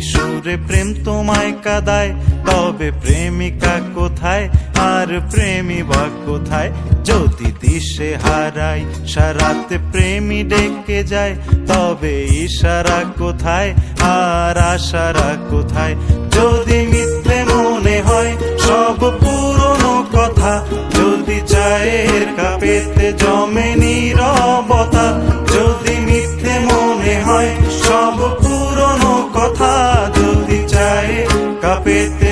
সুরে প্রেম তোমায় কাঁদায়, তবে প্রেমিকা কোথায় আর প্রেমী বা কোথায়? যদি দিশে হারাই সারাতে প্রেমী ডেকে যায়, তবে ইশারা কোথায় আর আশারা কোথায়? যদি মিথ্যে মনে হয় সব পুরনো কথা, যদি চায়ের কাপেতে জমে নীরবতা, যদি মিথ্যে মনে হয় সব পুরনো কথা, যদি চায়ের কাপেতে